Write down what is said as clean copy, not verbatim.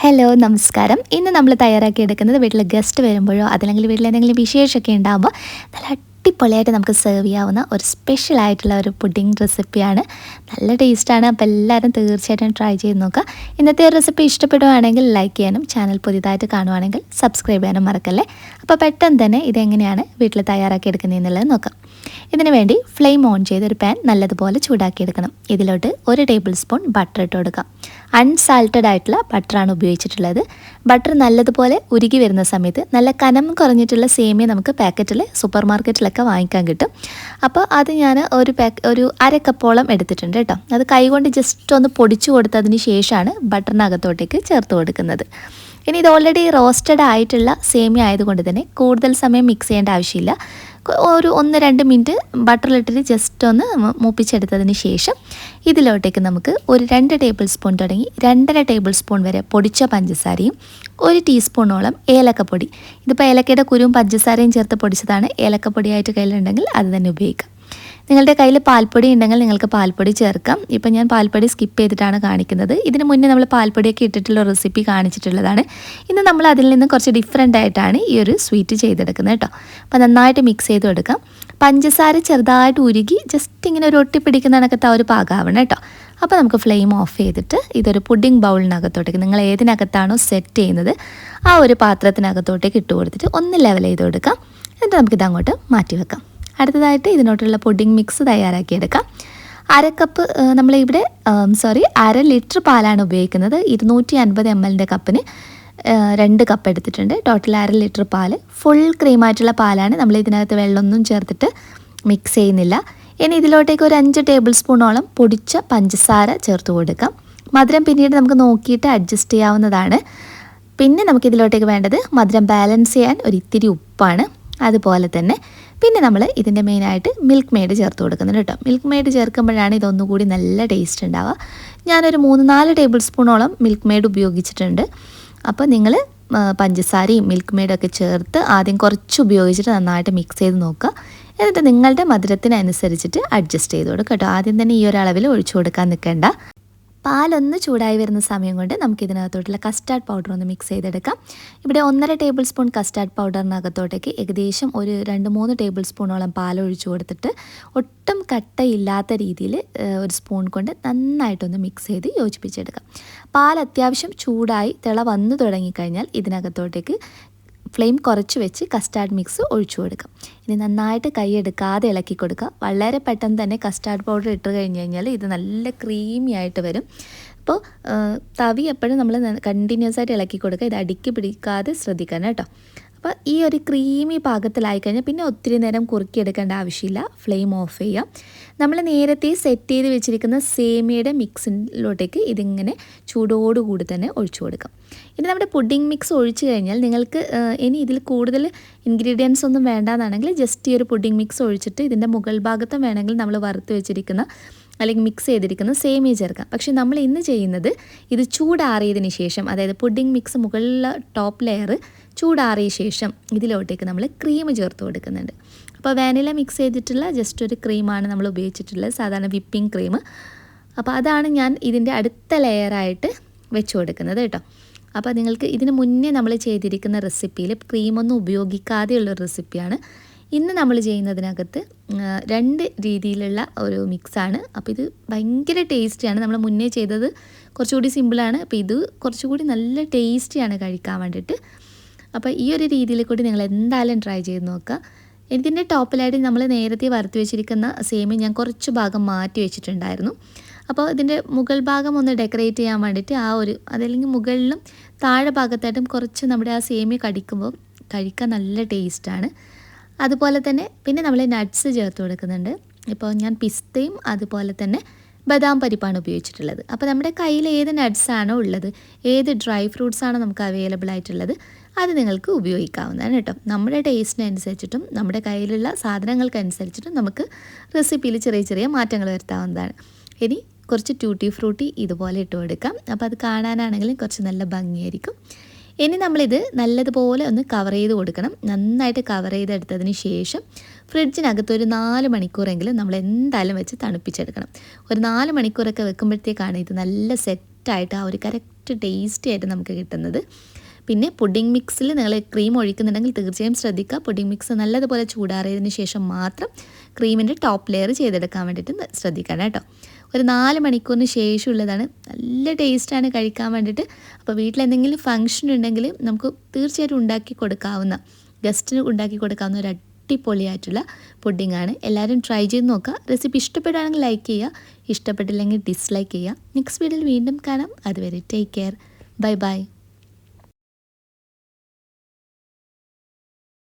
Hello നമസ്കാരം. ഇന്ന് നമ്മൾ തയ്യാറാക്കിയെടുക്കുന്നത് വീട്ടിൽ ഗസ്റ്റ് വരുമ്പോഴോ അതല്ലെങ്കിൽ വീട്ടിൽ എന്തെങ്കിലും വിശേഷമൊക്കെ ഉണ്ടാകുമ്പോൾ നല്ല അടിപൊളിയായിട്ട് നമുക്ക് സെർവ് ചെയ്യാവുന്ന ഒരു സ്പെഷ്യൽ ആയിട്ടുള്ള ഒരു പുഡിംഗ് റെസിപ്പിയാണ്. നല്ല ടേസ്റ്റാണ്. അപ്പോൾ എല്ലാവരും തീർച്ചയായിട്ടും ട്രൈ ചെയ്ത് നോക്കുക. ഇന്നത്തെ ഒരു റെസിപ്പി ഇഷ്ടപ്പെടുകയാണെങ്കിൽ ലൈക്ക് ചെയ്യാനും ചാനൽ പുതിയതായിട്ട് കാണുവാണെങ്കിൽ സബ്സ്ക്രൈബ് ചെയ്യാനും മറക്കല്ലേ. അപ്പോൾ പെട്ടെന്ന് തന്നെ ഇതെങ്ങനെയാണ് വീട്ടിൽ തയ്യാറാക്കിയെടുക്കുന്നതെന്നുള്ളത് നോക്കാം. ഇതിനു വേണ്ടി ഫ്ലെയിം ഓൺ ചെയ്തൊരു പാൻ നല്ലതുപോലെ ചൂടാക്കിയെടുക്കണം. ഇതിലോട്ട് 1 ടേബിൾ സ്പൂൺ ബട്ടർ ഇട്ട് കൊടുക്കാം. അൺസാൾട്ടഡ് ആയിട്ടുള്ള ബട്ടറാണ് ഉപയോഗിച്ചിട്ടുള്ളത്. ബട്ടർ നല്ലതുപോലെ ഉരുകി വരുന്ന സമയത്ത് നല്ല കനം കുറഞ്ഞിട്ടുള്ള സേമിയ നമുക്ക് പാക്കറ്റിൽ സൂപ്പർ മാർക്കറ്റിലൊക്കെ വാങ്ങിക്കാൻ കിട്ടും. അപ്പോൾ അത് ഞാൻ ഒരു അര കപ്പോളം എടുത്തിട്ടുണ്ട് കേട്ടോ. അത് കൈകൊണ്ട് ജസ്റ്റ് ഒന്ന് പൊടിച്ചു കൊടുത്തതിന് ശേഷമാണ് ബട്ടറിനകത്തോട്ടേക്ക് ചേർത്ത് കൊടുക്കുന്നത്. ഇനി ഇത് ഓൾറെഡി റോസ്റ്റഡ് ആയിട്ടുള്ള സേമിയ ആയതുകൊണ്ട് തന്നെ കൂടുതൽ സമയം മിക്സ് ചെയ്യേണ്ട ആവശ്യമില്ല. ഒരു 1-2 മിനിറ്റ് ബട്ടറിലിട്ടിട്ട് ജസ്റ്റ് ഒന്ന് മൂപ്പിച്ചെടുത്തതിന് ശേഷം ഇതിലോട്ടേക്ക് നമുക്ക് ഒരു 2 ടേബിൾ സ്പൂൺ തുടങ്ങി 2.5 ടേബിൾ സ്പൂൺ വരെ പൊടിച്ച പഞ്ചസാരയും 1 ടീസ്പൂണോളം ഏലക്കപ്പൊടി, ഇതിപ്പോൾ ഏലക്കയുടെ കുരുവും പഞ്ചസാരയും ചേർത്ത് പൊടിച്ചതാണ്. ഏലക്കപ്പൊടിയായിട്ട് കയ്യിലുണ്ടെങ്കിൽ അത് തന്നെ ഉപയോഗിക്കാം. നിങ്ങളുടെ കയ്യിൽ പാൽപ്പൊടി ഉണ്ടെങ്കിൽ നിങ്ങൾക്ക് പാൽപ്പൊടി ചേർക്കാം. ഇപ്പം ഞാൻ പാൽപ്പൊടി സ്കിപ്പ് ചെയ്തിട്ടാണ് കാണിക്കുന്നത്. ഇതിന് മുന്നേ നമ്മൾ പാൽപ്പൊടിയൊക്കെ ഇട്ടിട്ടുള്ള റെസിപ്പി കാണിച്ചിട്ടുള്ളതാണ്. ഇന്ന് നമ്മൾ അതിൽ നിന്ന് കുറച്ച് ഡിഫറെൻ്റ് ആയിട്ടാണ് ഈ ഒരു സ്വീറ്റ് ചെയ്തെടുക്കുന്നത് കേട്ടോ. അപ്പോൾ നന്നായിട്ട് മിക്സ് ചെയ്ത് കൊടുക്കാം. പഞ്ചസാര ചെറുതായിട്ട് ഉരുകി ജസ്റ്റ് ഇങ്ങനെ ഒരു ഒട്ടിപ്പിടിക്കുന്ന കണക്കത്തെ ഒരു പാകമാവണം കേട്ടോ. അപ്പോൾ നമുക്ക് ഫ്ലെയിം ഓഫ് ചെയ്തിട്ട് ഇതൊരു പുഡിംഗ് ബൗളിനകത്തോട്ടേക്ക് നിങ്ങൾ ഏതിനകത്താണോ സെറ്റ് ചെയ്യുന്നത് ആ ഒരു പാത്രത്തിനകത്തോട്ടേക്ക് ഇട്ട് കൊടുത്തിട്ട് ഒന്ന് ലെവൽ ചെയ്ത് കൊടുക്കാം. എന്നിട്ട് നമുക്കിത് അങ്ങോട്ട് മാറ്റി വെക്കാം. അടുത്തതായിട്ട് ഇതിനോട്ടുള്ള പുഡിംഗ് മിക്സ് തയ്യാറാക്കിയെടുക്കാം. നമ്മളിവിടെ 1/2 ലിറ്റർ പാലാണ് ഉപയോഗിക്കുന്നത്. 250 ml കപ്പിന് 2 കപ്പ് എടുത്തിട്ടുണ്ട്. ടോട്ടൽ 1/2 ലിറ്റർ പാൽ. ഫുൾ ക്രീമായിട്ടുള്ള പാലാണ്. നമ്മൾ ഇതിനകത്ത് വെള്ളമൊന്നും ചേർത്തിട്ട് മിക്സ് ചെയ്യുന്നില്ല. ഇനി ഇതിലോട്ടേക്ക് ഒരു 5 ടേബിൾ സ്പൂണോളം പൊടിച്ച പഞ്ചസാര ചേർത്ത് കൊടുക്കാം. മധുരം പിന്നീട് നമുക്ക് നോക്കിയിട്ട് അഡ്ജസ്റ്റ് ചെയ്യാവുന്നതാണ്. പിന്നെ നമുക്കിതിലോട്ടേക്ക് വേണ്ടത് മധുരം ബാലൻസ് ചെയ്യാൻ ഒരു ഇത്തിരി ഉപ്പാണ്. അതുപോലെ തന്നെ പിന്നെ നമ്മൾ ഇതിൻ്റെ മെയിനായിട്ട് മിൽക്ക് മെയ്ഡ് ചേർത്ത് കൊടുക്കുന്നുണ്ട് കേട്ടോ. മിൽക്ക് മെയ്ഡ് ചേർക്കുമ്പോഴാണ് ഇതൊന്നുകൂടി നല്ല ടേസ്റ്റ് ഉണ്ടാവുക. ഞാനൊരു 3-4 ടേബിൾ സ്പൂണോളം മിൽക്ക് മെയ്ഡ് ഉപയോഗിച്ചിട്ടുണ്ട്. അപ്പോൾ നിങ്ങൾ പഞ്ചസാരയും മിൽക്ക് മെയ്ഡൊക്കെ ചേർത്ത് ആദ്യം കുറച്ച് ഉപയോഗിച്ചിട്ട് നന്നായിട്ട് മിക്സ് ചെയ്ത് നോക്കുക. എന്നിട്ട് നിങ്ങളുടെ മധുരത്തിനനുസരിച്ചിട്ട് അഡ്ജസ്റ്റ് ചെയ്ത് കൊടുക്കുക കേട്ടോ. ആദ്യം തന്നെ ഈ ഒരു അളവിൽ ഒഴിച്ചു കൊടുക്കാൻ നിൽക്കേണ്ട. പാലൊന്ന് ചൂടായി വരുന്ന സമയം കൊണ്ട് നമുക്കിതിനകത്തോട്ടുള്ള കസ്റ്റാർഡ് പൗഡർ ഒന്ന് മിക്സ് ചെയ്തെടുക്കാം. ഇവിടെ 1.5 ടേബിൾ സ്പൂൺ കസ്റ്റാർഡ് പൗഡറിനകത്തോട്ടേക്ക് ഏകദേശം ഒരു 2-3 ടേബിൾ സ്പൂണോളം പാൽ ഒഴിച്ചു കൊടുത്തിട്ട് ഒട്ടും കട്ടയില്ലാത്ത രീതിയിൽ ഒരു സ്പൂൺ കൊണ്ട് നന്നായിട്ടൊന്ന് മിക്സ് ചെയ്ത് യോജിപ്പിച്ചെടുക്കാം. പാൽ അത്യാവശ്യം ചൂടായി തിള വന്നു തുടങ്ങിക്കഴിഞ്ഞാൽ ഇതിനകത്തോട്ടേക്ക് ഫ്ലെയിം കുറച്ച് വെച്ച് കസ്റ്റാർഡ് മിക്സ് ഒഴിച്ചു കൊടുക്കാം. ഇനി നന്നായിട്ട് കൈയെടുക്കാതെ ഇളക്കി കൊടുക്കുക. വളരെ പെട്ടെന്ന് തന്നെ കസ്റ്റാർഡ് പൗഡർ ഇട്ട് കഴിഞ്ഞ് കഴിഞ്ഞാൽ ഇത് നല്ല ക്രീമി ആയിട്ട് വരും. അപ്പോൾ തവി എപ്പോഴും നമ്മൾ കണ്ടിന്യൂസ് ആയിട്ട് ഇളക്കി കൊടുക്കുക. ഇത് അടുക്കി പിടിക്കാതെ ശ്രദ്ധിക്കണം കേട്ടോ. അപ്പോൾ ഈ ഒരു ക്രീമി പാകത്തിലായി കഴിഞ്ഞാൽ പിന്നെ ഒത്തിരി നേരം കുറുക്കിയെടുക്കേണ്ട ആവശ്യമില്ല. ഫ്ലെയിം ഓഫ് ചെയ്യാം. നമ്മൾ നേരത്തെ സെറ്റ് ചെയ്ത് വെച്ചിരിക്കുന്ന സേമിയയുടെ മിക്സിലോട്ടേക്ക് ഇതിങ്ങനെ ചൂടോടുകൂടി തന്നെ ഒഴിച്ചു കൊടുക്കാം. ഇനി നമ്മുടെ പുഡിംഗ് മിക്സ് ഒഴിച്ചു കഴിഞ്ഞാൽ നിങ്ങൾക്ക് ഇനി ഇതിൽ കൂടുതൽ ഇൻഗ്രീഡിയൻസ് ഒന്നും വേണ്ടാന്നാണെങ്കിൽ ജസ്റ്റ് ഈ ഒരു പുഡിംഗ് മിക്സ് ഒഴിച്ചിട്ട് ഇതിൻ്റെ മുകൾ ഭാഗത്തും വേണമെങ്കിൽ നമ്മൾ വറുത്ത് വെച്ചിരിക്കുന്ന അല്ലെങ്കിൽ മിക്സ് ചെയ്തിരിക്കുന്ന സേമിയ ചേർക്കാം. പക്ഷേ നമ്മൾ ഇന്ന് ചെയ്യുന്നത് ഇത് ചൂടാറിയതിന് ശേഷം, അതായത് പുഡിംഗ് മിക്സ് മുകളിലെ ടോപ്പ് ലെയർ ചൂടാറിയ ശേഷം ഇതിലോട്ടേക്ക് നമ്മൾ ക്രീം ചേർത്ത് കൊടുക്കുന്നുണ്ട്. അപ്പോൾ വാനില മിക്സ് ചെയ്തിട്ടുള്ള ജസ്റ്റ് ഒരു ക്രീമാണ് നമ്മൾ ഉപയോഗിച്ചിട്ടുള്ളത്, സാധാരണ വിപ്പിംഗ് ക്രീം. അപ്പോൾ അതാണ് ഞാൻ ഇതിൻ്റെ അടുത്ത ലെയറായിട്ട് വെച്ച് കൊടുക്കുന്നത് കേട്ടോ. അപ്പോൾ നിങ്ങൾക്ക് ഇതിന് മുന്നേ നമ്മൾ ചെയ്തിരിക്കുന്ന റെസിപ്പിയിൽ ക്രീമൊന്നും ഉപയോഗിക്കാതെയുള്ള റെസിപ്പിയാണ്. ഇന്ന് നമ്മൾ ചെയ്യുന്നതിനകത്ത് 2 രീതിയിലുള്ള ഒരു മിക്സാണ്. അപ്പോൾ ഇത് ഭയങ്കര ടേസ്റ്റിയാണ്. നമ്മൾ മുന്നേ ചെയ്തത് കുറച്ചുകൂടി സിമ്പിളാണ്. അപ്പോൾ ഇത് കുറച്ചുകൂടി നല്ല ടേസ്റ്റിയാണ് കഴിക്കാൻ വേണ്ടിയിട്ട്. അപ്പോൾ ഈ ഒരു രീതിയിൽ കൂടി നിങ്ങൾ എന്തായാലും ട്രൈ ചെയ്ത് നോക്കുക. ഇതിൻ്റെ ടോപ്പിലായിട്ട് നമ്മൾ നേരത്തെ വറുത്ത് വെച്ചിരിക്കുന്ന സേമിയ ഞാൻ കുറച്ച് ഭാഗം മാറ്റി വെച്ചിട്ടുണ്ടായിരുന്നു. അപ്പോൾ ഇതിൻ്റെ മുകൾ ഭാഗം ഒന്ന് ഡെക്കറേറ്റ് ചെയ്യാൻ വേണ്ടിയിട്ട് അതല്ലെങ്കിൽ മുകളിലും താഴെ ഭാഗത്തായിട്ടും കുറച്ച് നമ്മുടെ ആ സേമിയ കടിക്കുമ്പോൾ കഴിക്കാൻ നല്ല ടേസ്റ്റാണ്. അതുപോലെ തന്നെ പിന്നെ നമ്മൾ നട്ട്സ് ചേർത്ത് കൊടുക്കുന്നുണ്ട്. ഇപ്പോൾ ഞാൻ പിസ്തയും അതുപോലെ തന്നെ ബദാം പരിപ്പാണ് ഉപയോഗിച്ചിട്ടുള്ളത്. അപ്പോൾ നമ്മുടെ കയ്യിൽ ഏത് നട്ട്സാണോ ഉള്ളത്, ഏത് ഡ്രൈ ഫ്രൂട്ട്സാണോ നമുക്ക് അവൈലബിൾ ആയിട്ടുള്ളത് അത് നിങ്ങൾക്ക് ഉപയോഗിക്കാവുന്നതാണ് കേട്ടോ. നമ്മുടെ ടേസ്റ്റിനനുസരിച്ചിട്ടും നമ്മുടെ കയ്യിലുള്ള സാധനങ്ങൾക്കനുസരിച്ചിട്ടും നമുക്ക് റെസിപ്പിയിൽ ചെറിയ ചെറിയ മാറ്റങ്ങൾ വരുത്താവുന്നതാണ്. ഇനി കുറച്ച് ട്യൂട്ടി ഫ്രൂട്ടി ഇതുപോലെ ഇട്ട് കൊടുക്കാം. അപ്പോൾ അത് കാണാനാണെങ്കിലും കുറച്ച് നല്ല ഭംഗിയായിരിക്കും. ഇനി നമ്മളിത് നല്ലതുപോലെ ഒന്ന് കവർ ചെയ്ത് കൊടുക്കണം. നന്നായിട്ട് കവർ ചെയ്തെടുത്തതിന് ശേഷം ഫ്രിഡ്ജിനകത്ത് ഒരു 4 മണിക്കൂറെങ്കിലും നമ്മൾ എന്തായാലും വെച്ച് തണുപ്പിച്ചെടുക്കണം. ഒരു 4 മണിക്കൂറൊക്കെ വെക്കുമ്പോഴത്തേക്കാണ് ഇത് നല്ല സെറ്റായിട്ട് ആ ഒരു കറക്റ്റ് ടേസ്റ്റി ആയിട്ട് നമുക്ക് കിട്ടുന്നത്. പിന്നെ പുഡിംഗ് മിക്സിൽ നിങ്ങൾ ക്രീം ഒഴിക്കുന്നുണ്ടെങ്കിൽ തീർച്ചയായും ശ്രദ്ധിക്കുക. പുഡിംഗ് മിക്സ് നല്ലതുപോലെ ചൂടാറിയതിന് ശേഷം മാത്രം ക്രീമിൻ്റെ ടോപ്പ് ലെയർ ചെയ്തെടുക്കാൻ വേണ്ടിയിട്ട് ശ്രദ്ധിക്കണം കേട്ടോ. ഒരു 4 മണിക്കൂറിന് ശേഷമുള്ളതാണ്. നല്ല ടേസ്റ്റാണ് കഴിക്കാൻ വേണ്ടിയിട്ട്. അപ്പോൾ വീട്ടിലെന്തെങ്കിലും ഫംഗ്ഷൻ ഉണ്ടെങ്കിൽ നമുക്ക് തീർച്ചയായിട്ടും ഉണ്ടാക്കി കൊടുക്കാവുന്ന, ഗസ്റ്റിന് ഉണ്ടാക്കി കൊടുക്കാവുന്ന ഒരു അടിപൊളിയായിട്ടുള്ള പുഡിങ്ങാണ്. എല്ലാവരും ട്രൈ ചെയ്ത് നോക്കുക. റെസിപ്പി ഇഷ്ടപ്പെടുകയാണെങ്കിൽ ലൈക്ക് ചെയ്യുക, ഇഷ്ടപ്പെട്ടില്ലെങ്കിൽ ഡിസ്ലൈക്ക് ചെയ്യുക. നെക്സ്റ്റ് വീഡിയോയിൽ വീണ്ടും കാണാം. അതുവരെ ടേക്ക് കെയർ. Bye bye.